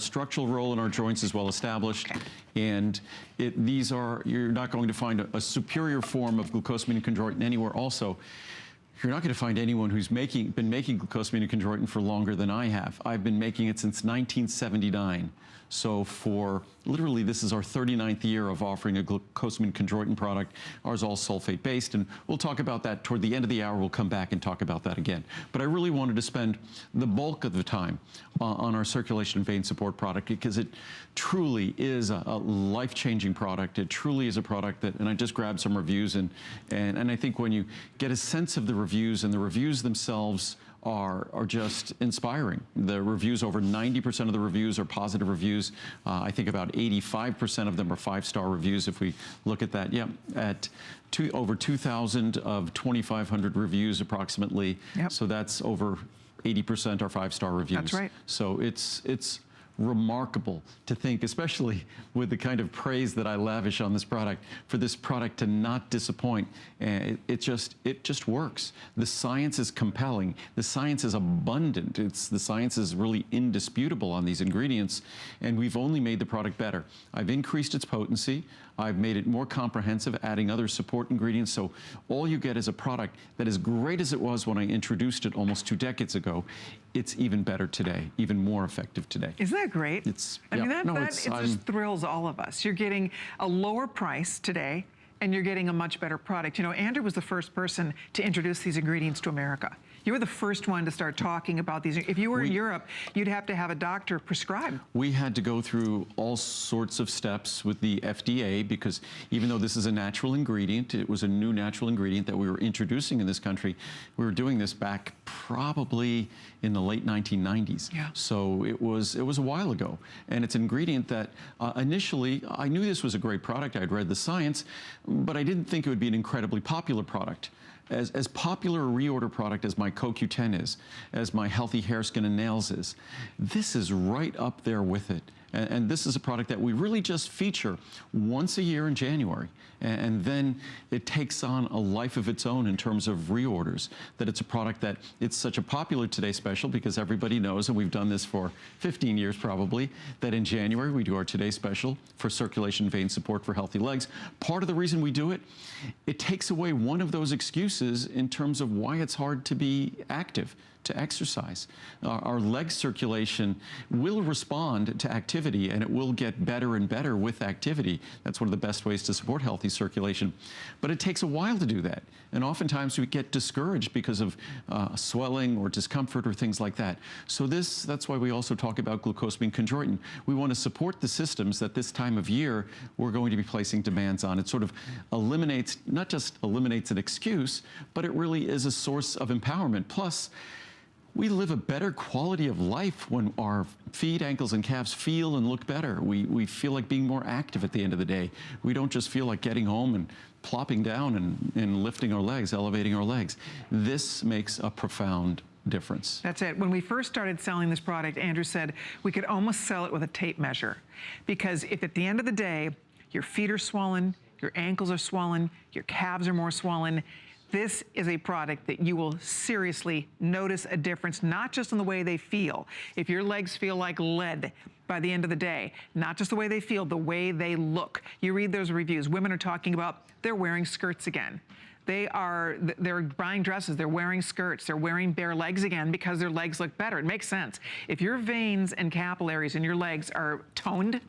structural role in our joints is well established, and you're not going to find a superior form of glucosamine chondroitin anywhere. Also, you're not going to find anyone who's been making glucosamine chondroitin for longer than I have. I've been making it since 1979. So for literally, this is our 39th year of offering a glucosamine chondroitin product. Ours all sulfate based, and we'll talk about that toward the end of the hour. We'll come back and talk about that again. But I really wanted to spend the bulk of the time on our circulation and vein support product, because it truly is a life-changing product. It truly is a product that, and I just grabbed some reviews, and I think when you get a sense of the reviews, and the reviews themselves are just inspiring. The reviews, over 90% of the reviews are positive reviews. I think about 85% of them are 5-star reviews if we look at that. Yeah, at over 2,000 of 2,500 reviews approximately. Yep. So that's over 80% are 5-star reviews. That's right. So it's remarkable to think, especially with the kind of praise that I lavish on this product, for this product to not disappoint. And it just works. The science is compelling. The science is abundant. The science is really indisputable on these ingredients, and we've only made the product better. I've increased its potency. I've made it more comprehensive, adding other support ingredients. So all you get is a product that, as great as it was when I introduced it almost 2 decades ago, it's even better today, even more effective today. Isn't that great? I mean, it just thrills all of us. You're getting a lower price today, and you're getting a much better product. You know, Andrew was the first person to introduce these ingredients to America. You were the first one to start talking about these. If you were in Europe, you'd have to have a doctor prescribe. We had to go through all sorts of steps with the FDA, because even though this is a natural ingredient, it was a new natural ingredient that we were introducing in this country. We were doing this back probably in the late 1990s. Yeah. So it was a while ago. And it's an ingredient that initially, I knew this was a great product. I'd read the science, but I didn't think it would be an incredibly popular product. As popular a reorder product as my CoQ10 is, as my Healthy Hair, Skin, and Nails is, this is right up there with it. And this is a product that we really just feature once a year in January. And then it takes on a life of its own in terms of reorders. That it's a product that, it's such a popular Today Special, because everybody knows, and we've done this for 15 years probably, that in January we do our Today Special for circulation vein support for healthy legs. Part of the reason we do it, it takes away one of those excuses in terms of why it's hard to be active, to exercise. Our leg circulation will respond to activity, and it will get better and better with activity. That's one of the best ways to support healthy circulation. But it takes a while to do that. And oftentimes we get discouraged because of swelling or discomfort or things like that. So that's why we also talk about glucosamine chondroitin. We want to support the systems that this time of year we're going to be placing demands on. It sort of eliminates, not just eliminates an excuse, but it really is a source of empowerment. Plus, we live a better quality of life when our feet, ankles, and calves feel and look better. We feel like being more active at the end of the day. We don't just feel like getting home and plopping down and lifting our legs, elevating our legs. This makes a profound difference. That's it. When we first started selling this product, Andrew said we could almost sell it with a tape measure. Because if at the end of the day, your feet are swollen, your ankles are swollen, your calves are more swollen, this is a product that you will seriously notice a difference, not just in the way they feel. If your legs feel like lead by the end of the day, not just the way they feel, the way they look. You read those reviews. Women are talking about they're wearing skirts again. They're buying dresses, they're wearing skirts, they're wearing bare legs again because their legs look better. It makes sense. If your veins and capillaries in your legs are toned,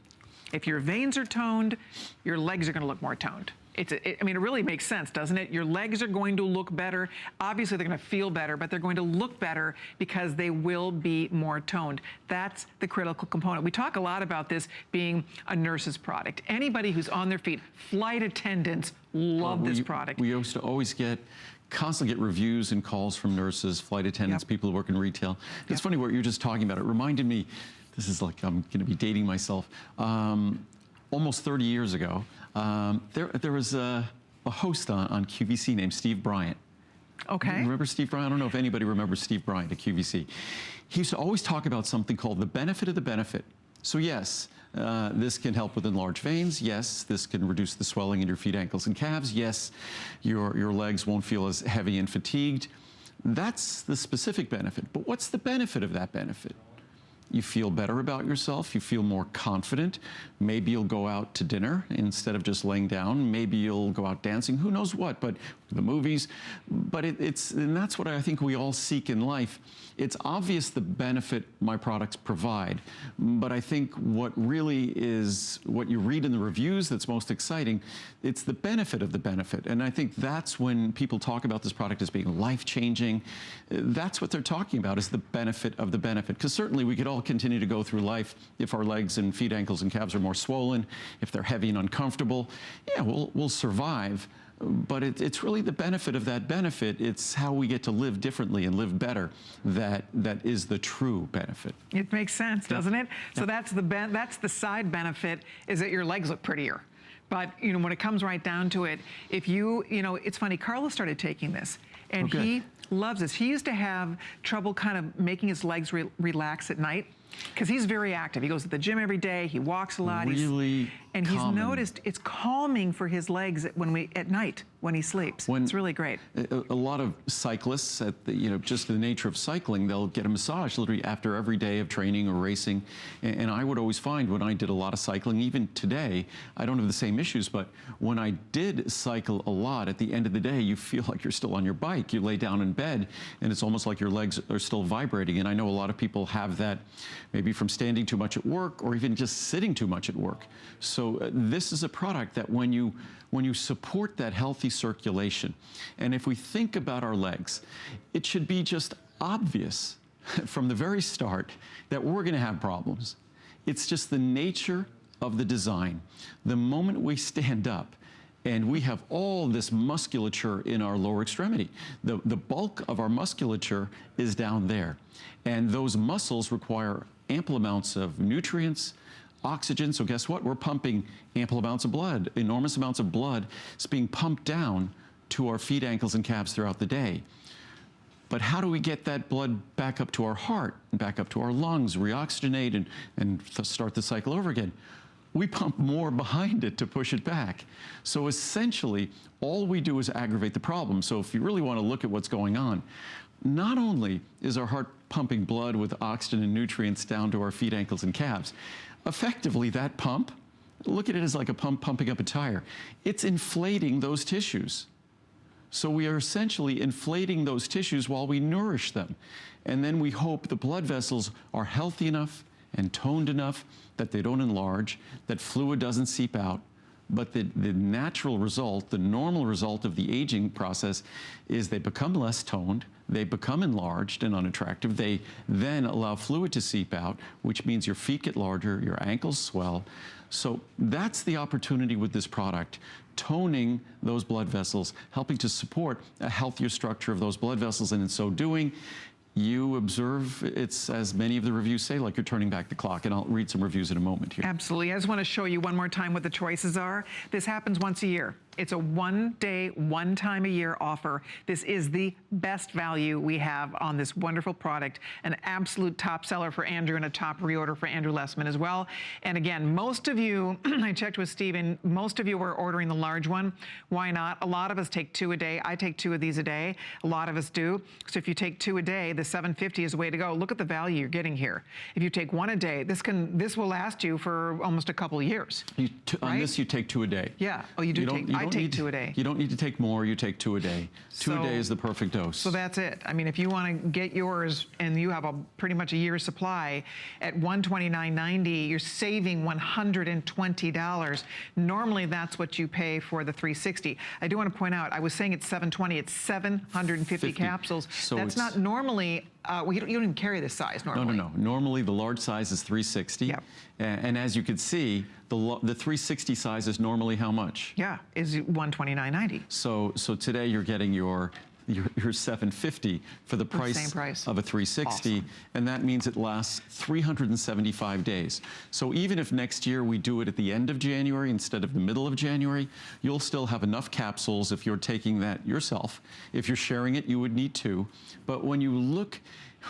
if your veins are toned, your legs are gonna look more toned. I mean, it really makes sense, doesn't it? Your legs are going to look better. Obviously, they're going to feel better, but they're going to look better because they will be more toned. That's the critical component. We talk a lot about this being a nurse's product. Anybody who's on their feet, flight attendants, love this product. We used to always constantly get reviews and calls from nurses, flight attendants, people who work in retail. It's funny what you're just talking about. It reminded me, this is like I'm going to be dating myself. Almost 30 years ago, there was a host on QVC named Steve Bryant. Okay. Remember Steve Bryant? I don't know if anybody remembers Steve Bryant at QVC. He used to always talk about something called the benefit of the benefit. So yes, this can help with enlarged veins. Yes, this can reduce the swelling in your feet, ankles, and calves. Yes, your legs won't feel as heavy and fatigued. That's the specific benefit. But what's the benefit of that benefit? You feel better about yourself. You feel more confident. Maybe you'll go out to dinner instead of just laying down. Maybe you'll go out dancing. Who knows what? But the movies. But and that's what I think we all seek in life. It's obvious the benefit my products provide. But I think what really is what you read in the reviews that's most exciting. It's the benefit of the benefit. And I think that's when people talk about this product as being life-changing. That's what they're talking about, is the benefit of the benefit. Because certainly we could all continue to go through life if our legs and feet, ankles, and calves are more swollen, if they're heavy and uncomfortable. Yeah, we'll survive. But it's really the benefit of that benefit. It's how we get to live differently and live better that is the true benefit. It makes sense, doesn't it? So that's the side benefit, is that your legs look prettier. But when it comes right down to it, if it's funny, Carlos started taking this, and he loves this. He used to have trouble kind of making his legs relax at night, because he's very active. He goes to the gym every day. He walks a lot. Really and common. He's noticed it's calming for his legs at night when he sleeps. It's really great. A lot of cyclists, just the nature of cycling, they'll get a massage literally after every day of training or racing. And I would always find when I did a lot of cycling, even today, I don't have the same issues, but when I did cycle a lot, at the end of the day, you feel like you're still on your bike. You lay down in bed, and it's almost like your legs are still vibrating. And I know a lot of people have that maybe from standing too much at work or even just sitting too much at work. So this is a product that when you support that healthy circulation, and if we think about our legs, it should be just obvious from the very start that we're going to have problems. It's just the nature of the design. The moment we stand up, and we have all this musculature in our lower extremity. The bulk of our musculature is down there. And those muscles require ample amounts of nutrients, oxygen. So guess what? We're pumping ample amounts of blood. Enormous amounts of blood is being pumped down to our feet, ankles, and calves throughout the day. But how do we get that blood back up to our heart and back up to our lungs, reoxygenate, and start the cycle over again? We pump more behind it to push it back. So essentially, all we do is aggravate the problem. So if you really want to look at what's going on, not only is our heart pumping blood with oxygen and nutrients down to our feet, ankles, and calves, effectively that pump, look at it as like a pump pumping up a tire. It's inflating those tissues. So we are essentially inflating those tissues while we nourish them. And then we hope the blood vessels are healthy enough and toned enough that they don't enlarge, that fluid doesn't seep out. But the natural result, the normal result of the aging process is they become less toned, they become enlarged and unattractive. They then allow fluid to seep out, which means your feet get larger, your ankles swell. So that's the opportunity with this product, toning those blood vessels, helping to support a healthier structure of those blood vessels, and in so doing, you observe it's, as many of the reviews say, like you're turning back the clock, and I'll read some reviews in a moment here. Absolutely. I just want to show you one more time what the choices are. This happens once a year. It's a one-day, one-time-a-year offer. This is the best value we have on this wonderful product, an absolute top seller for Andrew and a top reorder for Andrew Lessman as well. And again, most of you, I checked with Steven, most of you were ordering the large one. Why not? A lot of us take 2 a day. I take 2 of these a day. A lot of us do. So if you take 2 a day, the $750 is the way to go. Look at the value you're getting here. If you take 1 a day, this will last you for almost a couple of years. On this, you take 2 a day. Yeah. Oh, you do I take 2 a day. You don't need to take more. You take 2 a day. Two a day is the perfect dose. So that's it. I mean, if you want to get yours and you have pretty much a year's supply at $129.90, you're saving $120. Normally, that's what you pay for the 360. I do want to point out, I was saying it's $720. It's 750 capsules. So that's not normally. You don't even carry this size normally. No. Normally, the large size is 360. Yep. And as you can see, the 360 size is normally how much? Yeah, is $129.90. So today you're getting your $750 for the price of a 360, awesome. And that means it lasts 375 days. So even if next year we do it at the end of January instead of the middle of January, you'll still have enough capsules if you're taking that yourself. If you're sharing it, you would need 2. But when you look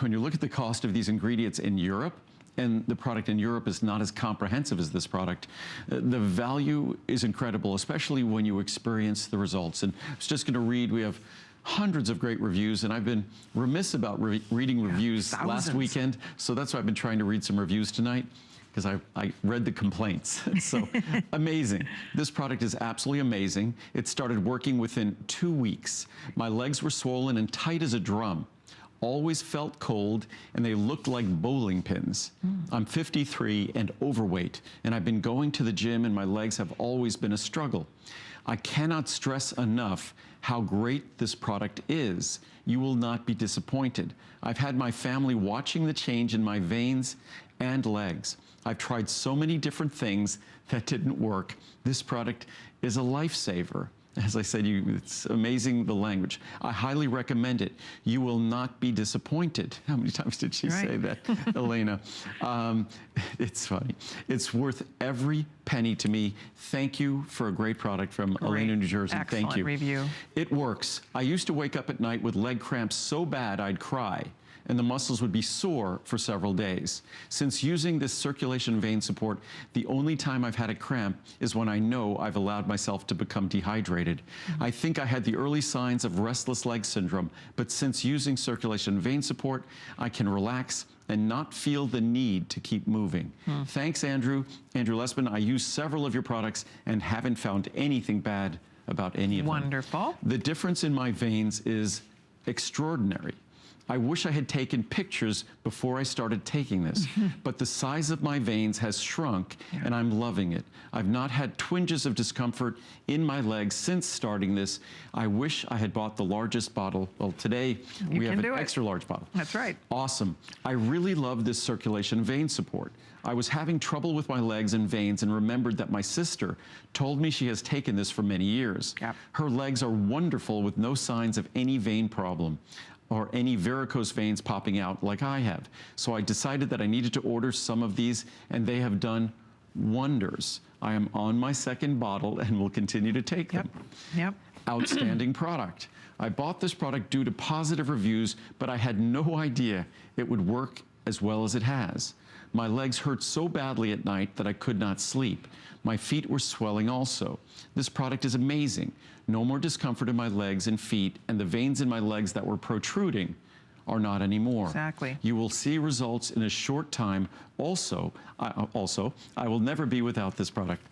at the cost of these ingredients in Europe, and the product in Europe is not as comprehensive as this product, the value is incredible, especially when you experience the results. And I was just going to read, we have hundreds of great reviews, and I've been remiss about reading reviews last weekend, so that's why I've been trying to read some reviews tonight, because I read the complaints. So amazing. This product is absolutely amazing. It started working within 2 weeks. My legs were swollen and tight as a drum. Always felt cold, and they looked like bowling pins. I'm 53 and overweight, and I've been going to the gym, and my legs have always been a struggle. I cannot stress enough how great this product is. You will not be disappointed. I've had my family watching the change in my veins and legs. I've tried so many different things that didn't work. This product is a lifesaver. As I said, it's amazing, the language. I highly recommend it. You will not be disappointed. How many times did she say that, Elena? It's funny. It's worth every penny to me. Thank you for a great product from Elena, New Jersey. Excellent Thank you. Review. It works. I used to wake up at night with leg cramps so bad I'd cry, and the muscles would be sore for several days. Since using this circulation vein support, the only time I've had a cramp is when I know I've allowed myself to become dehydrated. I think I had the early signs of restless leg syndrome, but since using circulation vein support, I can relax and not feel the need to keep moving. Thanks, Andrew. Andrew Lessman, I use several of your products and haven't found anything bad about any of them. Wonderful. The difference in my veins is extraordinary. I wish I had taken pictures before I started taking this, but the size of my veins has shrunk, and I'm loving it. I've not had twinges of discomfort in my legs since starting this. I wish I had bought the largest bottle. Well, today we have an extra large bottle. That's right. Awesome. I really love this circulation vein support. I was having trouble with my legs and veins and remembered that my sister told me she has taken this for many years. Her legs are wonderful with no signs of any vein problem or any varicose veins popping out like I have. So I decided that I needed to order some of these, and they have done wonders. I am on my second bottle and will continue to take them. Outstanding product. I bought this product due to positive reviews, but I had no idea it would work as well as it has. My legs hurt so badly at night that I could not sleep. My feet were swelling also. This product is amazing. No more discomfort in my legs and feet, and the veins in my legs that were protruding are not anymore. Exactly. You will see results in a short time. Also, I will never be without this product.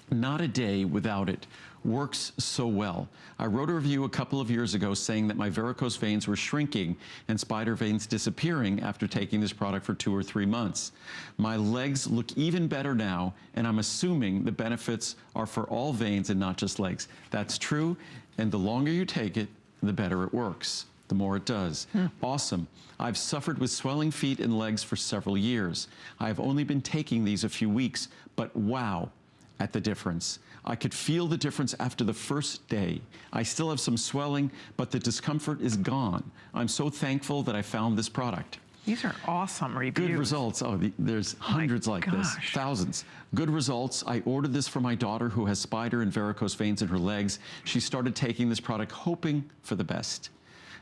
Not a day without it. Works so well. I wrote a review a couple of years ago saying that my varicose veins were shrinking and spider veins disappearing after taking this product for 2 or 3 months. My legs look even better now, and I'm assuming the benefits are for all veins and not just legs. That's true, and the longer you take it, the better it works. The more it does. Awesome. I've suffered with swelling feet and legs for several years. I've only been taking these a few weeks, but wow at the difference. I could feel the difference after the first day. I still have some swelling, but the discomfort is gone. I'm so thankful that I found this product. These are awesome reviews. Good results. Oh, there's hundreds like this, thousands. Good results. I ordered this for my daughter who has spider and varicose veins in her legs. She started taking this product hoping for the best.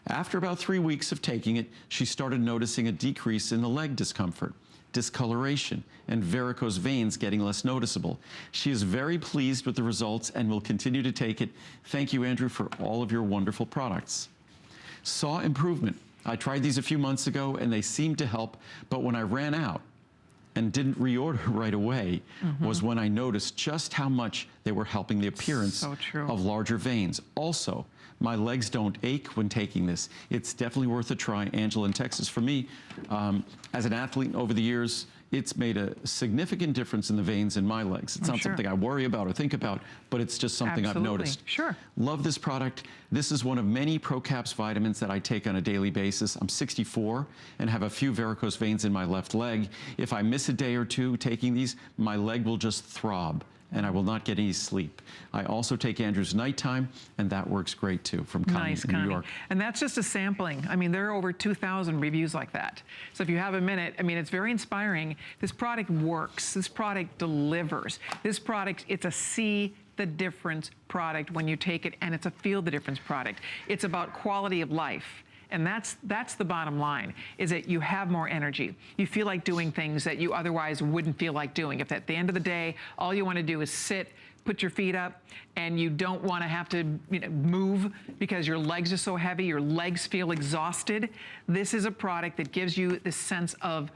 After about 3 weeks of taking it, she started noticing a decrease in the leg discomfort, discoloration, and varicose veins getting less noticeable. She is very pleased with the results and will continue to take it. Thank you, Andrew, for all of your wonderful products. Saw improvement. I tried these a few months ago and they seemed to help, but when I ran out and didn't reorder right away was when I noticed just how much they were helping the appearance of larger veins. Also, my legs don't ache when taking this. It's definitely worth a try. Angela in Texas. For me, as an athlete over the years, it's made a significant difference in the veins in my legs. It's not something I worry about or think about, but it's just something I've noticed. Love this product. This is one of many ProCaps vitamins that I take on a daily basis. I'm 64 and have a few varicose veins in my left leg. If I miss a day or two taking these, my leg will just throb and I will not get any sleep. I also take Andrew's nighttime, and that works great too, from Connie in New York. And that's just a sampling. I mean, there are over 2,000 reviews like that. So if you have a minute, I mean, it's very inspiring. This product works. This product delivers. This product, it's a see the difference product when you take it, and it's a feel the difference product. It's about quality of life. And that's the bottom line, is that you have more energy. You feel like doing things that you otherwise wouldn't feel like doing. If at the end of the day, all you want to do is sit, put your feet up and you don't want to have to move because your legs are so heavy, your legs feel exhausted, this is a product that gives you this sense of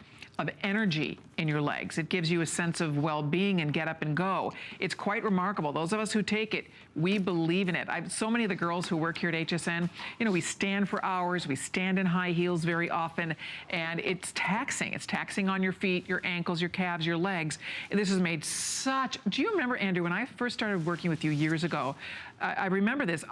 energy in your legs. It gives you a sense of well-being and get up and go. It's quite remarkable. Those of us who take it, we believe in it. So many of the girls who work here at HSN, we stand for hours, we stand in high heels very often, and it's taxing. It's taxing on your feet, your ankles, your calves, your legs. And this has made do you remember, Andrew, when I first started working with you years ago, I remember this,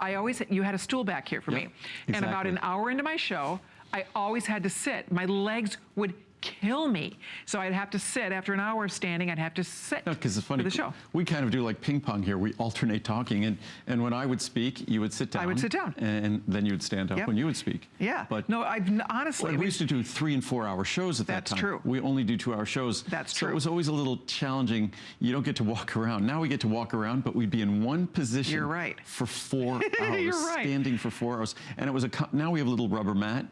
you had a stool back here for me. Exactly. And about an hour into my show, I always had to sit. My legs would kill me. So I'd have to sit. After an hour of standing, I'd have to sit. No, because it's funny. For the show. We kind of do like ping pong here. We alternate talking, and when I would speak, you would sit down. I would sit down, and then you would stand up when you would speak. Yeah. But no, honestly, we used to do 3- and 4-hour shows at that time. That's true. We only do 2-hour shows. That's so true. It was always a little challenging. You don't get to walk around. Now we get to walk around, but we'd be in one position. You're right. For 4 hours. You're right. Standing for 4 hours, and it was now we have a little rubber mat.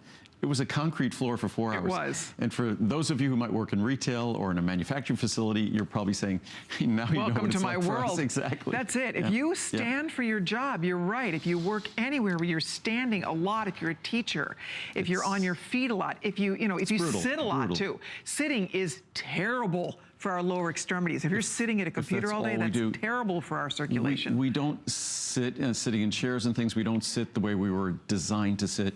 It was a concrete floor for 4 hours. It was. And for those of you who might work in retail or in a manufacturing facility, you're probably saying, hey, now you know welcome what to it's my like for world. us. Exactly. That's it. If you stand for your job, you're right. If you work anywhere where you're standing a lot, if you're a teacher, if you're on your feet a lot, if you sit a lot too. Sitting is terrible for our lower extremities. If you're sitting at a computer all day, that's terrible for our circulation. We don't sit, sitting in chairs and things, we don't sit the way we were designed to sit.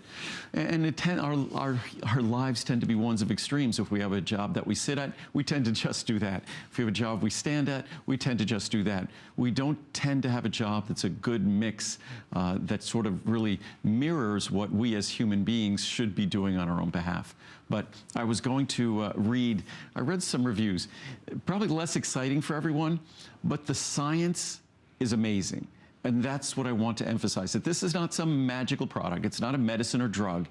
And our lives tend to be ones of extremes. If we have a job that we sit at, we tend to just do that. If we have a job we stand at, we tend to just do that. We don't tend to have a job that's a good mix that sort of really mirrors what we as human beings should be doing on our own behalf. But I was going to I read some reviews, probably less exciting for everyone, but the science is amazing. And that's what I want to emphasize, that this is not some magical product. It's not a medicine or drug.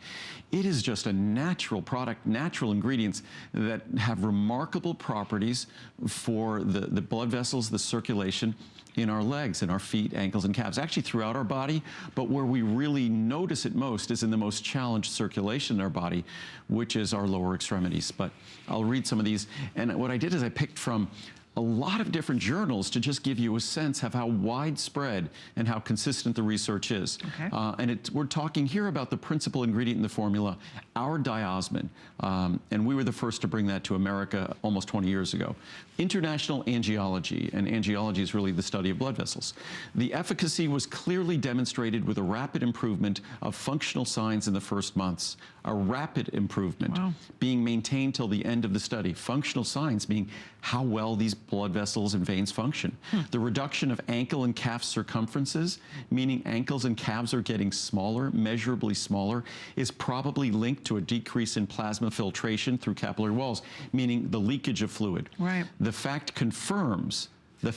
It is just a natural product, natural ingredients that have remarkable properties for the blood vessels, the circulation in our legs, in our feet, ankles, and calves, actually throughout our body. But where we really notice it most is in the most challenged circulation in our body, which is our lower extremities. But I'll read some of these. And what I did is I picked from a lot of different journals to just give you a sense of how widespread and how consistent the research is. Okay. And we're talking here about the principal ingredient in the formula, our diosmin. And we were the first to bring that to America almost 20 years ago. International angiology, and angiology is really the study of blood vessels. The efficacy was clearly demonstrated with a rapid improvement of functional signs in the first months. A rapid improvement being maintained till the end of the study. Functional signs meaning how well these blood vessels and veins function. The reduction of ankle and calf circumferences, meaning ankles and calves are getting smaller, measurably smaller, is probably linked to a decrease in plasma filtration through capillary walls, meaning the leakage of fluid. Right. The fact confirms the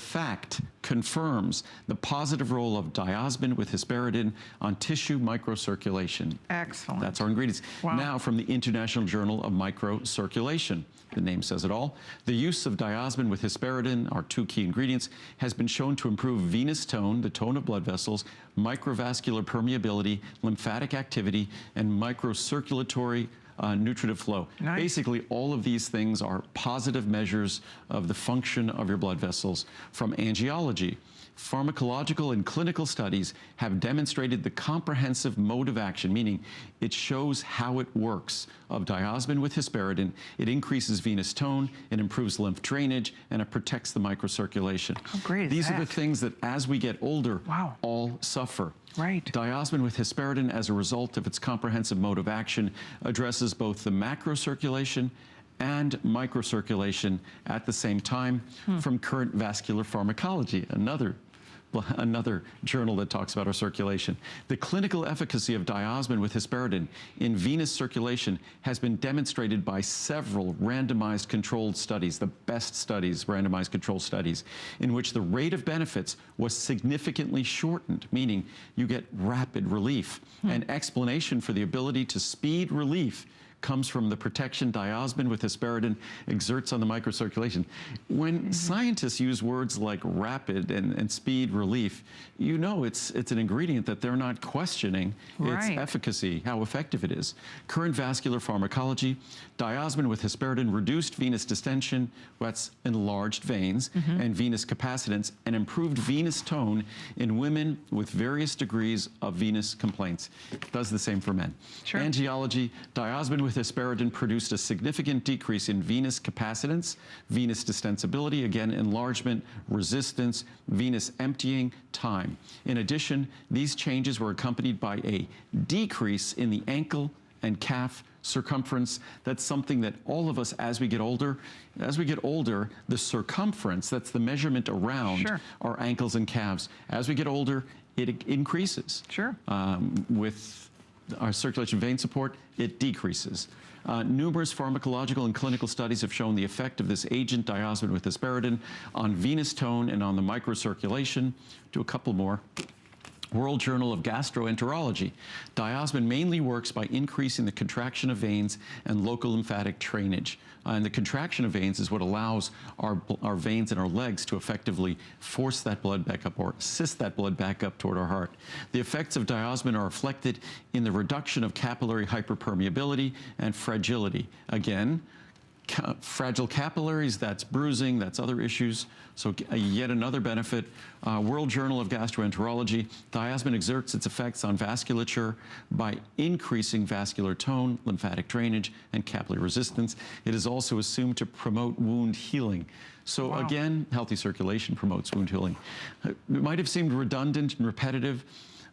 positive role of diosmin with hesperidin on tissue microcirculation. Excellent. That's our ingredients. Wow. Now from the International Journal of Microcirculation. The name says it all. The use of diosmin with hesperidin, our 2 key ingredients, has been shown to improve venous tone, the tone of blood vessels, microvascular permeability, lymphatic activity, and microcirculatory nutritive flow. Nice. Basically, all of these things are positive measures of the function of your blood vessels. From angiology, pharmacological and clinical studies have demonstrated the comprehensive mode of action, meaning it shows how it works, of diosmin with hesperidin. It increases venous tone, it improves lymph drainage, and it protects the microcirculation. How great is These that? are the things that, as we get older, Wow. all suffer. Right. Diosmin with hesperidin, as a result of its comprehensive mode of action, addresses both the macrocirculation and microcirculation at the same time. From Current Vascular Pharmacology, another journal that talks about our circulation. The clinical efficacy of diosmin with hesperidin in venous circulation has been demonstrated by several randomized controlled studies, the best studies, randomized controlled studies, in which the rate of benefits was significantly shortened, meaning you get rapid relief. An explanation for the ability to speed relief comes from the protection diosmin with hesperidin exerts on the microcirculation. When scientists use words like rapid and speed relief, you know it's an ingredient that they're not questioning its efficacy, how effective it is. Current vascular pharmacology, diosmin with hesperidin reduced venous distension, that's enlarged veins, and venous capacitance, and improved venous tone in women with various degrees of venous complaints. It does the same for men. Sure. Angiology, diosmin with hesperidin produced a significant decrease in venous capacitance, venous distensibility, again, enlargement, resistance, venous emptying, time. In addition, these changes were accompanied by a decrease in the ankle and calf circumference. That's something that all of us, as we get older, the circumference, that's the measurement around our ankles and calves. As we get older, it increases. Sure. With our circulation vein support, it decreases. Numerous pharmacological and clinical studies have shown the effect of this agent, diosmin with hesperidin, on venous tone and on the microcirculation. Do a couple more. World Journal of Gastroenterology. Diosmin mainly works by increasing the contraction of veins and local lymphatic drainage. And the contraction of veins is what allows our veins in our legs to effectively force that blood back up or assist that blood back up toward our heart. The effects of diosmin are reflected in the reduction of capillary hyperpermeability and fragility. Again, fragile capillaries, that's bruising, that's other issues. So yet another benefit. World Journal of Gastroenterology, diosmin exerts its effects on vasculature by increasing vascular tone, lymphatic drainage, and capillary resistance. It is also assumed to promote wound healing. So again, healthy circulation promotes wound healing. It might have seemed redundant and repetitive,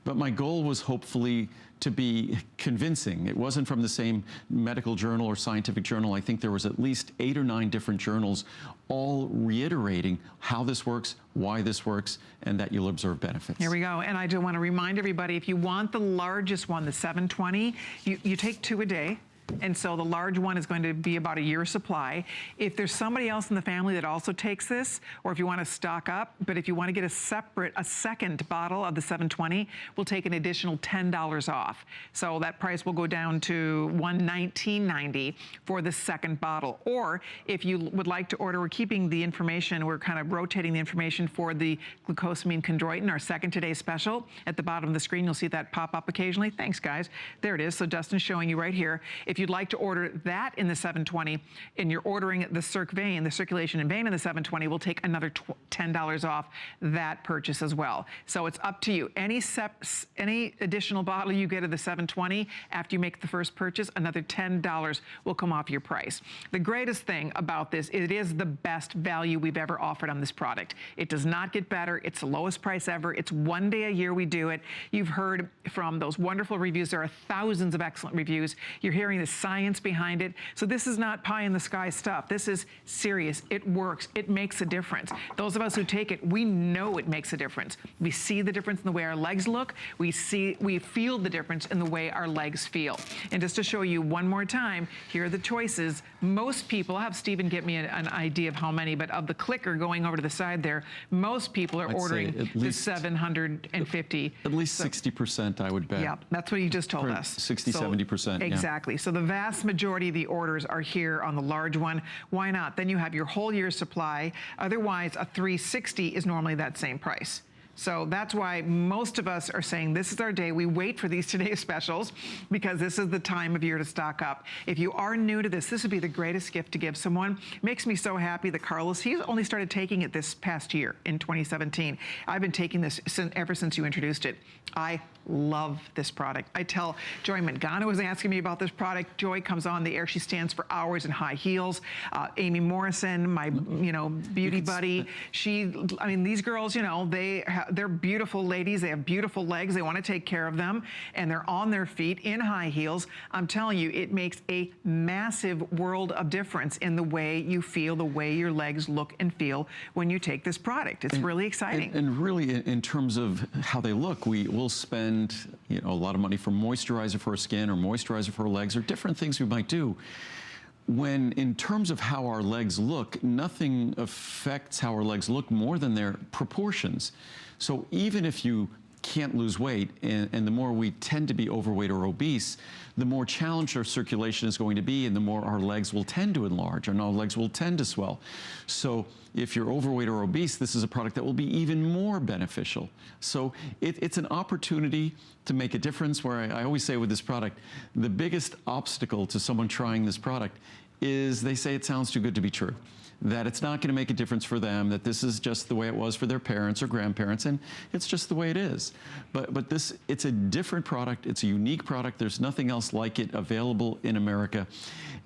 but my goal was hopefully to be convincing. It wasn't from the same medical journal or scientific journal. I think there was at least 8 or 9 different journals all reiterating how this works, why this works, and that you'll observe benefits. Here we go. And I do want to remind everybody, if you want the largest one, the 720, you take 2 a day. And so the large one is going to be about a year's supply. If there's somebody else in the family that also takes this, or if you want to stock up, but if you want to get a second bottle of the 720, we'll take an additional $10 off. So that price will go down to $119.90 for the second bottle. Or if you would like to order, we're keeping the information, we're kind of rotating the information for the glucosamine chondroitin, our second today special. At the bottom of the screen, you'll see that pop up occasionally. Thanks, guys. There it is. So Dustin's showing you right here. If you'd like to order that in the 720 and you're ordering the vein, the circulation and vein in the 720, we'll take another $10 off that purchase as well. So it's up to you. Any additional bottle you get of the 720 after you make the first purchase, another $10 will come off your price. The greatest thing about this, it is the best value we've ever offered on this product. It does not get better. It's the lowest price ever. It's 1 day a year we do it. You've heard from those wonderful reviews. There are thousands of excellent reviews. You're hearing the science behind it. So this is not pie in the sky stuff. This is serious. It works. It makes a difference. Those of us who take it, we know it makes a difference. We see the difference in the way our legs look. We feel the difference in the way our legs feel. And just to show you one more time, here are the choices. Most people, I'll have Stephen get me an idea of how many, but of the clicker going over to the side there, most people are ordering the 750. At least 60%, I would bet. Yeah, that's what you just told us. 60, 70%. Exactly. So the vast majority of the orders are here on the large one. Why not? Then you have your whole year's supply. Otherwise, a 360 is normally that same price. So that's why most of us are saying this is our day. We wait for these today specials because this is the time of year to stock up. If you are new to this would be the greatest gift to give someone. It makes me so happy that Carlos, he's only started taking it this past year in 2017. I've been taking this ever since you introduced it. I love this product. I tell Joy Mangano was asking me about this product. Joy comes on the air. She stands for hours in high heels. Amy Morrison, my beauty buddy. I mean, these girls, they're beautiful ladies. They have beautiful legs. They want to take care of them, and they're on their feet in high heels. I'm telling you, it makes a massive world of difference in the way you feel, the way your legs look and feel when you take this product. It's really exciting. And really, in terms of how they look, we'll spend a lot of money for moisturizer for our skin or moisturizer for our legs or different things we might do. When in terms of how our legs look, nothing affects how our legs look more than their proportions. So even if you can't lose weight, and the more we tend to be overweight or obese, the more challenged our circulation is going to be, and the more our legs will tend to enlarge, and our legs will tend to swell. So if you're overweight or obese, this is a product that will be even more beneficial. So it's an opportunity to make a difference, where I always say with this product, the biggest obstacle to someone trying this product is they say it sounds too good to be true, that it's not going to make a difference for them, that this is just the way it was for their parents or grandparents, and it's just the way it is. But this, it's a different product. It's a unique product. There's nothing else like it available in America.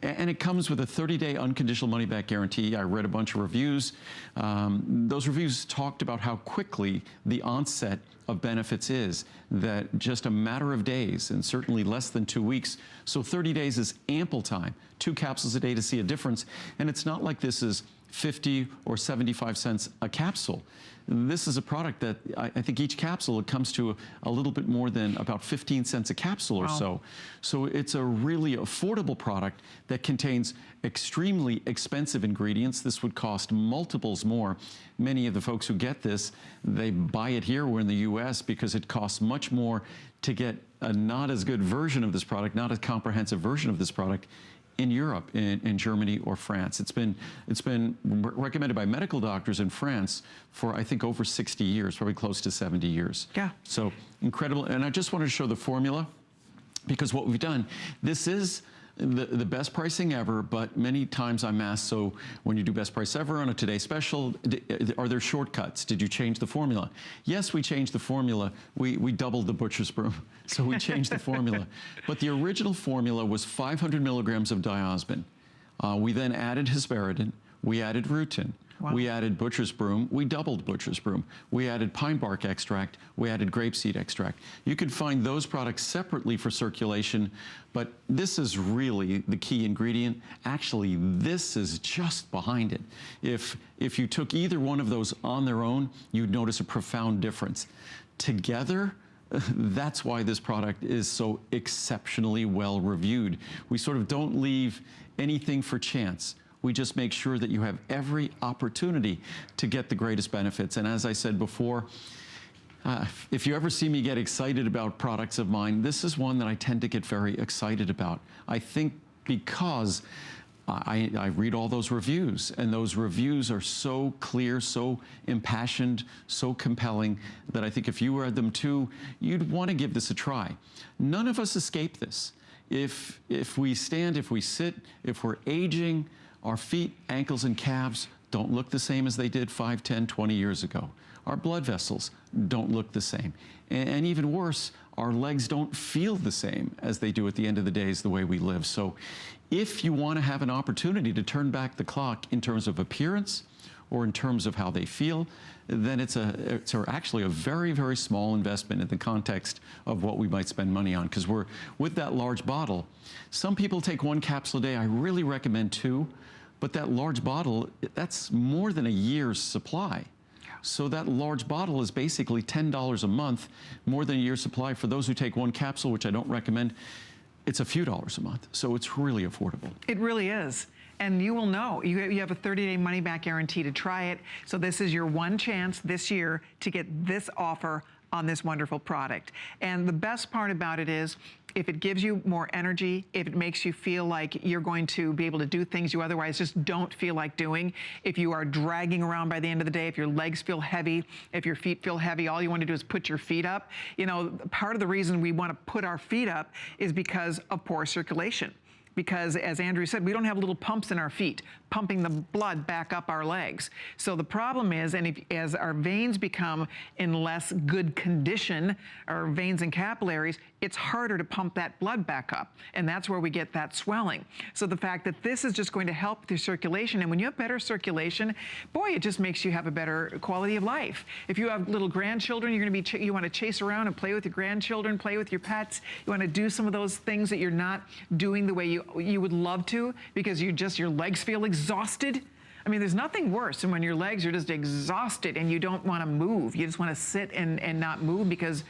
And it comes with a 30-day unconditional money-back guarantee. I read a bunch of reviews. Those reviews talked about how quickly the onset of benefits is, that just a matter of days, and certainly less than 2 weeks. So 30 days is ample time, 2 capsules a day to see a difference. And it's not like this is 50 or 75 cents a capsule. This is a product that I think each capsule, it comes to a little bit more than about 15 cents a capsule or so. So it's a really affordable product that contains extremely expensive ingredients. This would cost multiples more. Many of the folks who get this, they buy it here. We're in the US because it costs much more to get a not as good version of this product, not a comprehensive version of this product in Europe, in Germany or France. It's been recommended by medical doctors in France for, I think, over 60 years, probably close to 70 years. Yeah. So incredible. And I just wanted to show the formula, because what we've done, this is the best pricing ever, but many times I'm asked, so when you do best price ever on a Today Special, are there shortcuts? Did you change the formula? Yes, we changed the formula. We doubled the butcher's broom, so we changed the formula. But the original formula was 500 milligrams of diosmin. We then added hesperidin, we added rutin, we added butcher's broom, we doubled butcher's broom, we added pine bark extract, we added grapeseed extract. You can find those products separately for circulation, but this is really the key ingredient. Actually, this is just behind it. If you took either one of those on their own, you'd notice a profound difference. Together, that's why this product is so exceptionally well reviewed. We sort of don't leave anything for chance. We just make sure that you have every opportunity to get the greatest benefits. And as I said before, if you ever see me get excited about products of mine, this is one that I tend to get very excited about. I think because I read all those reviews, and those reviews are so clear, so impassioned, so compelling, that I think if you read them too, you'd want to give this a try. None of us escape this. If we stand, if we sit, if we're aging, our feet, ankles, and calves don't look the same as they did 5, 10, 20 years ago. Our blood vessels don't look the same. And even worse, our legs don't feel the same as they do at the end of the day, is the way we live. So if you want to have an opportunity to turn back the clock in terms of appearance or in terms of how they feel, then it's actually a very, very small investment in the context of what we might spend money on. Because we're with that large bottle, some people take 1 capsule a day. I really recommend 2. But that large bottle, that's more than a year's supply. So that large bottle is basically $10 a month, more than a year's supply. For those who take 1 capsule, which I don't recommend, it's a few dollars a month. So it's really affordable. It really is. And you will know. You have a 30-day money-back guarantee to try it. So this is your one chance this year to get this offer on this wonderful product. And the best part about it is, if it gives you more energy, if it makes you feel like you're going to be able to do things you otherwise just don't feel like doing, if you are dragging around by the end of the day, if your legs feel heavy, if your feet feel heavy, all you want to do is put your feet up. You know, part of the reason we want to put our feet up is because of poor circulation. Because, as Andrew said, we don't have little pumps in our feet pumping the blood back up our legs. So the problem is, and as our veins become in less good condition, our veins and capillaries, it's harder to pump that blood back up. And that's where we get that swelling. So the fact that this is just going to help with your circulation, and when you have better circulation, boy, it just makes you have a better quality of life. If you have little grandchildren, you're going to be, you want to chase around and play with your grandchildren, play with your pets. You want to do some of those things that you're not doing the way you would love to, because your legs feel exhausted. I mean, there's nothing worse than when your legs are just exhausted and you don't want to move. You just want to sit and not move because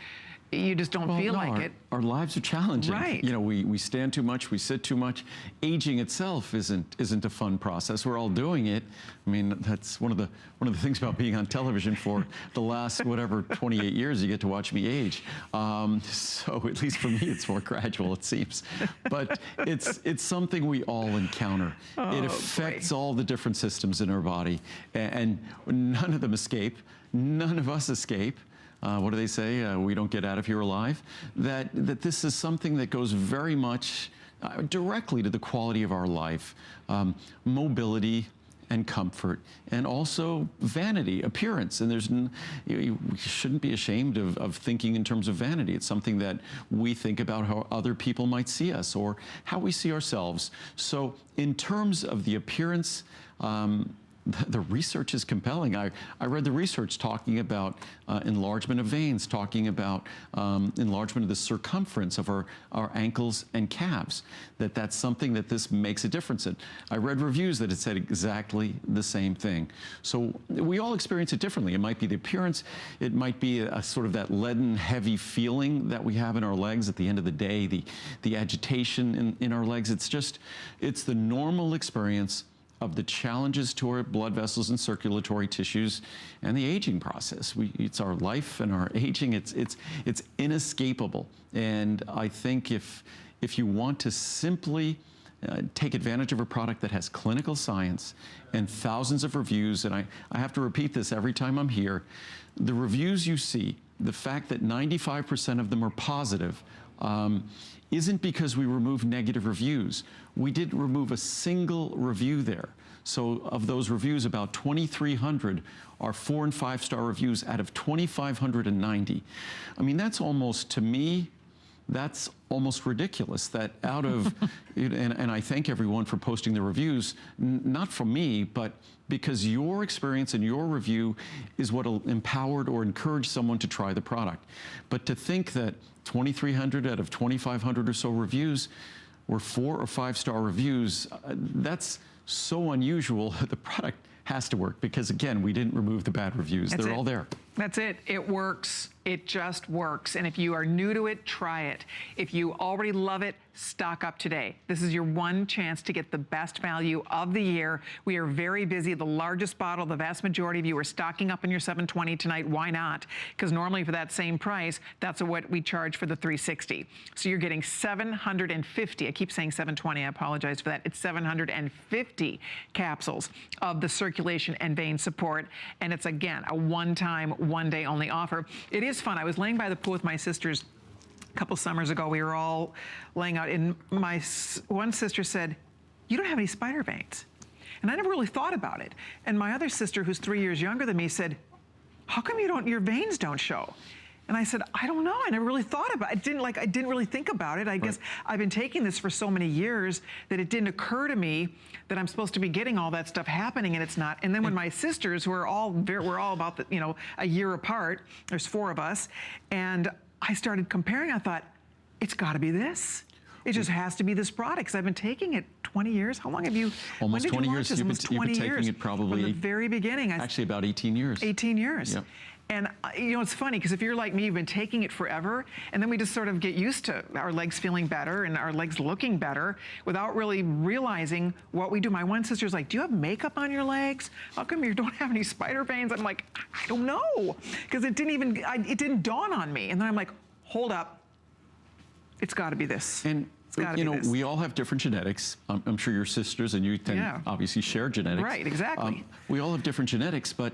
you just don't feel like it. Our lives are challenging. Right. You know, we stand too much, we sit too much. Aging itself isn't a fun process. We're all doing it. I mean, that's one of the things about being on television for the last, whatever, 28 years, you get to watch me age. So at least for me, it's more gradual, it seems. But it's something we all encounter. It affects all the different systems in our body, and none of them escape. None of us escape. What do they say? We don't get out of here alive. That this is something that goes very much directly to the quality of our life, mobility and comfort, and also vanity, appearance. And we shouldn't be ashamed of thinking in terms of vanity. It's something that we think about how other people might see us or how we see ourselves. So in terms of the appearance, the research is compelling. I read the research talking about enlargement of veins, talking about enlargement of the circumference of our ankles and calves, that's something that this makes a difference in. I read reviews that it said exactly the same thing. So we all experience it differently. It might be the appearance, it might be a sort of that leaden, heavy feeling that we have in our legs at the end of the day, the agitation in our legs. It's the normal experience of the challenges to our blood vessels and circulatory tissues and the aging process. It's our life and our aging. It's inescapable. And I think if you want to simply take advantage of a product that has clinical science and thousands of reviews, and I have to repeat this every time I'm here, the reviews you see, the fact that 95% of them are positive, isn't because we removed negative reviews. We didn't remove a single review there. So of those reviews, about 2,300 are 4- and 5-star reviews out of 2,590. I mean, that's almost, to me, that's almost ridiculous. That out of, and I thank everyone for posting the reviews, not from me, but because your experience and your review is what empowered or encouraged someone to try the product. But to think that 2,300 out of 2,500 or so reviews were 4- or 5-star reviews, that's so unusual. The product has to work because, again, we didn't remove the bad reviews. They're all there. That's it. It works. It just works. And if you are new to it, try it. If you already love it, stock up today. This is your one chance to get the best value of the year. We are very busy. The largest bottle, the vast majority of you are stocking up in your 720 tonight. Why not? Because normally for that same price, that's what we charge for the 360. So you're getting 750. I keep saying 720. I apologize for that. It's 750 capsules of the circulation and vein support. And it's, again, a one-time, one-day only offer. It is fun. I was laying by the pool with my sisters a couple summers ago. We were all laying out, and my one sister said, "You don't have any spider veins." And I never really thought about it. And my other sister, who's 3 years younger than me, said, "How come your veins don't show?" And I said, "I don't know. I never really thought about it. I didn't really think about it. I guess I've been taking this for so many years that it didn't occur to me that I'm supposed to be getting all that stuff happening, and it's not." And then when my sisters, who are we're all about a year apart, there's 4 of us, and I started comparing, I thought, it's got to be this. It just has to be this product, because I've been taking it 20 years. How long have you? Almost 20 years. You've been taking it probably from the very beginning. Actually, about 18 years. 18 years. Yep. And it's funny, because if you're like me, you've been taking it forever, and then we just sort of get used to our legs feeling better and our legs looking better without really realizing what we do. My one sister's like, "Do you have makeup on your legs? How come you don't have any spider veins?" I'm like, "I don't know," because it didn't dawn on me. And then I'm like, hold up, it's got to be this. And we all have different genetics. I'm sure your sisters and you obviously share genetics. Right, exactly. We all have different genetics, but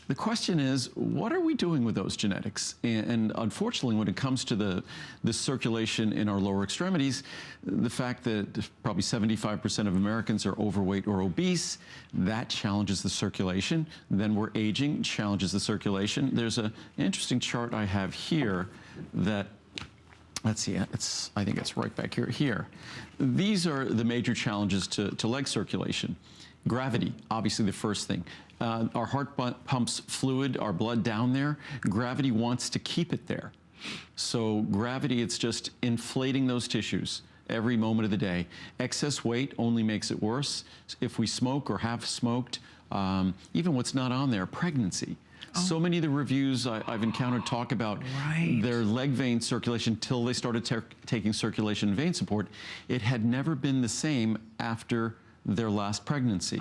the question is, what are we doing with those genetics? And unfortunately, when it comes to the circulation in our lower extremities, the fact that probably 75% of Americans are overweight or obese, that challenges the circulation. Then we're aging, challenges the circulation. There's an interesting chart I have here that, let's see, I think it's right back here. These are the major challenges to leg circulation. Gravity, obviously the first thing. Our heart pumps fluid, our blood down there. Gravity wants to keep it there. So gravity, it's just inflating those tissues every moment of the day. Excess weight only makes it worse. If we smoke or have smoked, even what's not on there, pregnancy. So many of the reviews I've encountered talk about their leg vein circulation till they started taking circulation vein support. It had never been the same after their last pregnancy.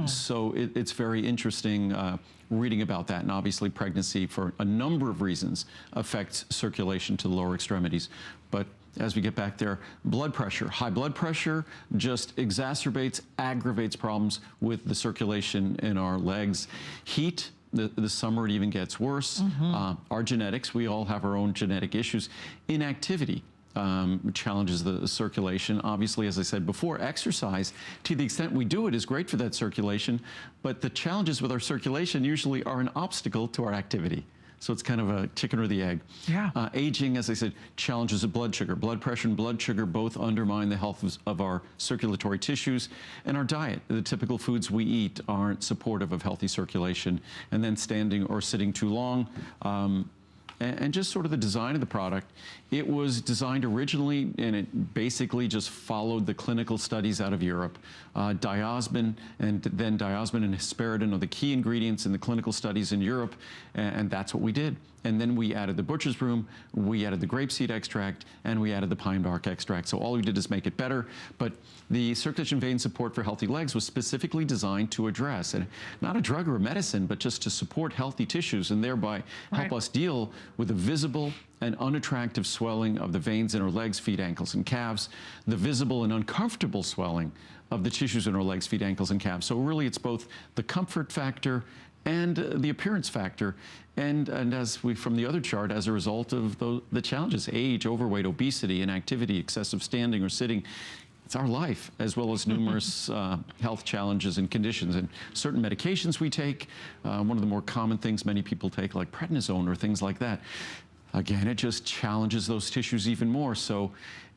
So it's very interesting reading about that. And obviously pregnancy, for a number of reasons, affects circulation to the lower extremities. But as we get back there, blood pressure. High blood pressure just exacerbates, aggravates problems with the circulation in our legs. Heat. The summer it even gets worse. Our genetics, we all have our own genetic issues. Inactivity challenges the circulation. Obviously, as I said before, exercise, to the extent we do it, is great for that circulation, but the challenges with our circulation usually are an obstacle to our activity. So it's kind of a chicken or the egg. Aging, as I said, challenges of blood sugar. Blood pressure and blood sugar both undermine the health of our circulatory tissues. And our diet, the typical foods we eat aren't supportive of healthy circulation. And then standing or sitting too long. And just sort of the design of the product. It was designed originally, and it basically just followed the clinical studies out of Europe. Diosmin and hesperidin are the key ingredients in the clinical studies in Europe, and that's what we did. And then we added the butcher's broom, we added the grapeseed extract, and we added the pine bark extract. So all we did is make it better. But the circulation vein support for healthy legs was specifically designed to address, and not a drug or a medicine, but just to support healthy tissues and thereby help us deal with the visible and unattractive swelling of the veins in our legs, feet, ankles, and calves, the visible and uncomfortable swelling of the tissues in our legs, feet, ankles, and calves. So really it's both the comfort factor and the appearance factor, and as we, from the other chart, as a result of the challenges, age, overweight, obesity, inactivity, excessive standing or sitting, it's our life, as well as numerous health challenges and conditions. And certain medications we take, one of the more common things many people take, like prednisone or things like that, again, it just challenges those tissues even more. So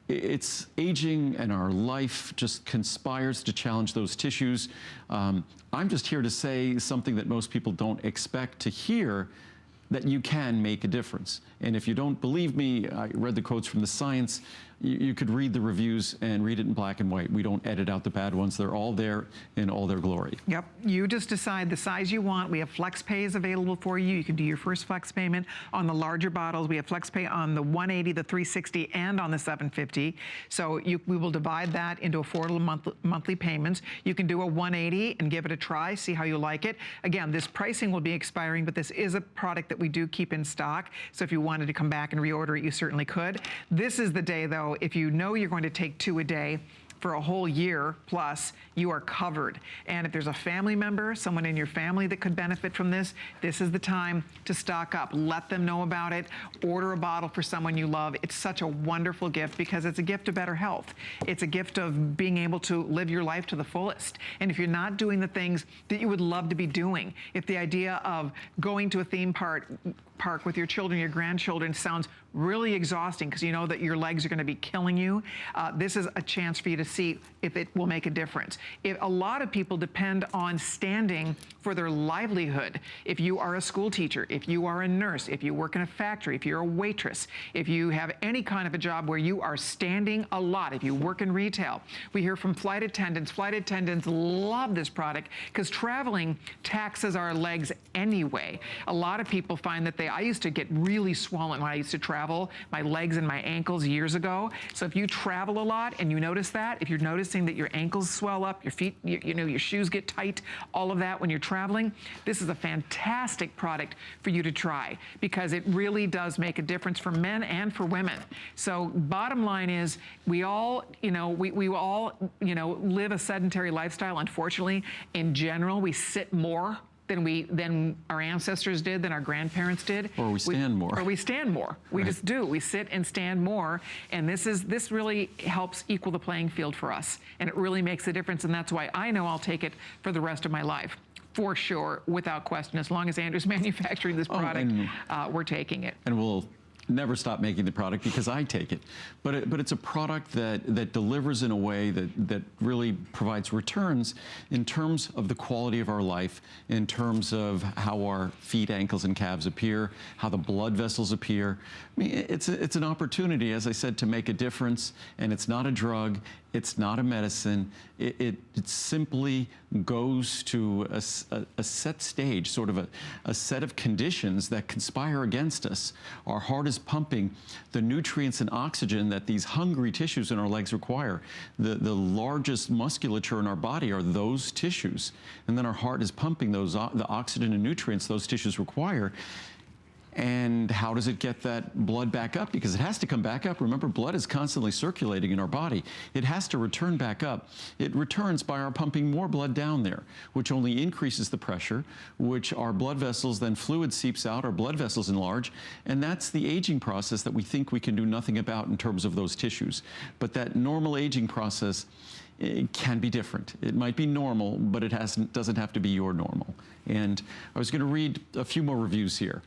it's aging and our life just conspires to challenge those tissues. I'm just here to say something that most people don't expect to hear, that you can make a difference. And if you don't believe me, I read the quotes from the science. You could read the reviews and read it in black and white. We don't edit out the bad ones. They're all there in all their glory. Yep. You just decide the size you want. We have flex pays available for you. You can do your first flex payment on the larger bottles. We have flex pay on the 180, the 360, and on the 750. So we will divide that into affordable monthly payments. You can do a 180 and give it a try, see how you like it. Again, this pricing will be expiring, but this is a product that we do keep in stock. So if you wanted to come back and reorder it, you certainly could. This is the day, though, if you know you're going to take 2 a day for a whole year plus, you are covered. And if there's a family member, someone in your family that could benefit from this, this is the time to stock up. Let them know about it. Order a bottle for someone you love. It's such a wonderful gift because it's a gift of better health. It's a gift of being able to live your life to the fullest. And if you're not doing the things that you would love to be doing, if the idea of going to a theme park with your children, your grandchildren sounds really exhausting because you know that your legs are going to be killing you, this is a chance for you to see if it will make a difference. A lot of people depend on standing for their livelihood. If you are a school teacher, if you are a nurse, if you work in a factory, if you're a waitress, if you have any kind of a job where you are standing a lot, if you work in retail, we hear from flight attendants. Flight attendants love this product because traveling taxes our legs anyway. A lot of people find that I used to get really swollen when I used to travel, my legs and my ankles years ago. So if you travel a lot and you notice that, if you're noticing that your ankles swell up, your feet, your shoes get tight, all of that when you're traveling, this is a fantastic product for you to try because it really does make a difference for men and for women. So bottom line is we all, we all, live a sedentary lifestyle. Unfortunately, in general, we sit more than our ancestors did, than our grandparents did. Or we stand more. Or we stand more. We just do. We sit and stand more. And this really helps equal the playing field for us. And it really makes a difference. And that's why I know I'll take it for the rest of my life. For sure, without question. As long as Andrew's manufacturing this product, we're taking it. And we'll never stop making the product because I take it. But it's a product that delivers in a way that really provides returns in terms of the quality of our life, in terms of how our feet, ankles, and calves appear, how the blood vessels appear. I mean, it's an opportunity, as I said, to make a difference, and it's not a drug, It's not a medicine. It simply goes to a set stage, sort of a set of conditions that conspire against us. Our heart is pumping the nutrients and oxygen that these hungry tissues in our legs require. The largest musculature in our body are those tissues. And then our heart is pumping those the oxygen and nutrients those tissues require. And how does it get that blood back up? Because it has to come back up. Remember, blood is constantly circulating in our body. It has to return back up. It returns by our pumping more blood down there, which only increases the pressure, which our blood vessels, then fluid seeps out, our blood vessels enlarge, and that's the aging process that we think we can do nothing about in terms of those tissues. But that normal aging process, it can be different. It might be normal, but it doesn't have to be your normal. And I was going to read a few more reviews here.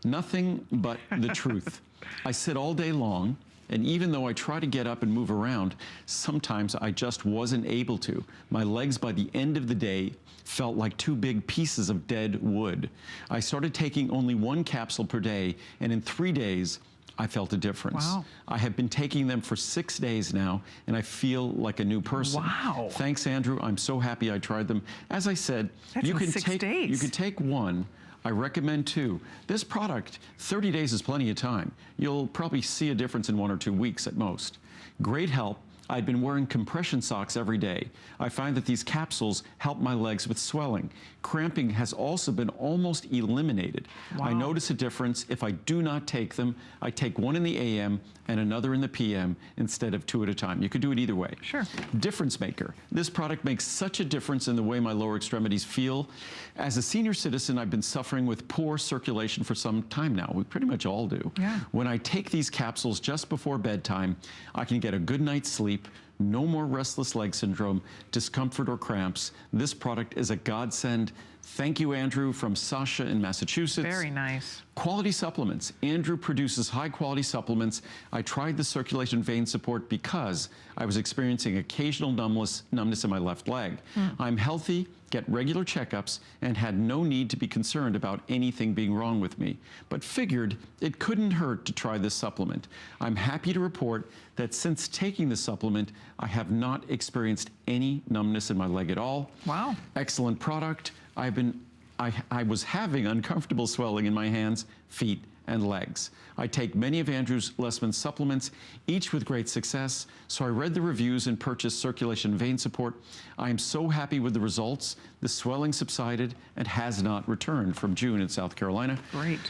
Nothing but the truth. I sit all day long, and even though I try to get up and move around, sometimes I just wasn't able to. My legs by the end of the day felt like two big pieces of dead wood. I started taking only one capsule per day, and in 3 days, I felt a difference. Wow. I have been taking them for 6 days now, and I feel like a new person. Wow. Thanks, Andrew. I'm so happy I tried them. As I said, you can take one. I recommend 2. This product, 30 days is plenty of time. You'll probably see a difference in 1 or 2 weeks at most. Great help. I've been wearing compression socks every day. I find that these capsules help my legs with swelling. Cramping has also been almost eliminated. Wow. I notice a difference if I do not take them. I take one in the AM and another in the PM instead of 2 at a time. You could do it either way. Sure. Difference maker. This product makes such a difference in the way my lower extremities feel. As a senior citizen, I've been suffering with poor circulation for some time now. We pretty much all do. Yeah. When I take these capsules just before bedtime, I can get a good night's sleep, no more restless leg syndrome, discomfort, or cramps. This product is a godsend. Thank you, Andrew, from Sasha in Massachusetts. Very nice. Quality supplements. Andrew produces high-quality supplements. I tried the circulation vein support because I was experiencing occasional numbness in my left leg. I'm healthy, get regular checkups, and had no need to be concerned about anything being wrong with me, but figured it couldn't hurt to try this supplement. I'm happy to report that since taking the supplement, I have not experienced any numbness in my leg at all. Wow. Excellent product. I was having uncomfortable swelling in my hands, feet, and legs. I take many of Andrew's Lessman supplements, each with great success, so I read the reviews and purchased circulation vein support. I am so happy with the results. The swelling subsided and has not returned from June in South Carolina. Great.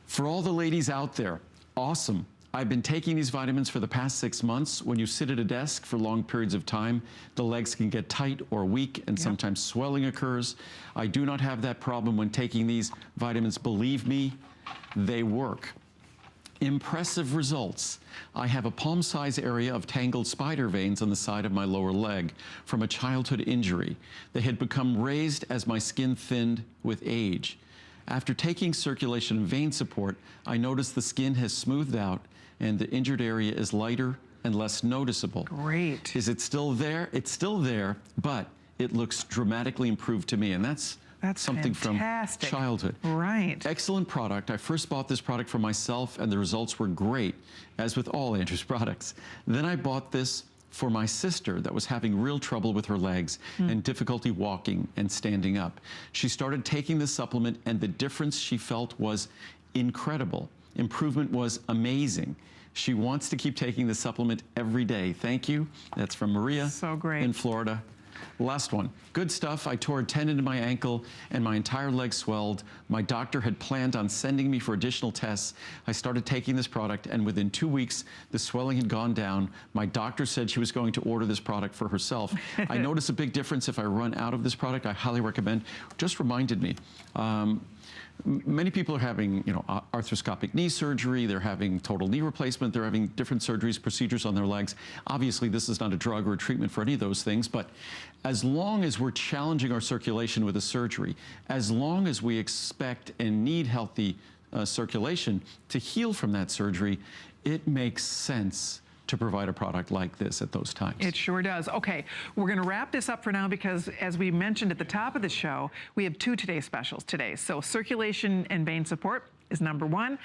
For all the ladies out there, awesome. I've been taking these vitamins for the past 6 months. When you sit at a desk for long periods of time, the legs can get tight or weak, and sometimes swelling occurs. I do not have that problem when taking these vitamins. Believe me, they work. Impressive results. I have a palm-size area of tangled spider veins on the side of my lower leg from a childhood injury. They had become raised as my skin thinned with age. After taking circulation vein support, I noticed the skin has smoothed out and the injured area is lighter and less noticeable. Great. Is it still there? It's still there, but it looks dramatically improved to me, and that's something fantastic. From childhood. Right. Excellent product. I first bought this product for myself, and the results were great, as with all Andrew's products. Then I bought this for my sister that was having real trouble with her legs and difficulty walking and standing up. She started taking the supplement, and the difference she felt was incredible. Improvement was amazing. She wants to keep taking the supplement every day. Thank you. That's from Maria so great. in Florida. Last one. Good stuff. I tore a tendon in my ankle and my entire leg swelled. My doctor had planned on sending me for additional tests. I started taking this product, and within 2 weeks, the swelling had gone down. My doctor said she was going to order this product for herself. I notice a big difference if I run out of this product. I highly recommend. Just reminded me. Many people are having, arthroscopic knee surgery. They're having total knee replacement. They're having different surgeries, procedures on their legs. Obviously, this is not a drug or a treatment for any of those things, but as long as we're challenging our circulation with a surgery, as long as we expect and need healthy circulation to heal from that surgery, it makes sense to provide a product like this at those times. It sure does. Okay, we're going to wrap this up for now because, as we mentioned at the top of the show, we have 2 Today specials today. So circulation and vein support is #1.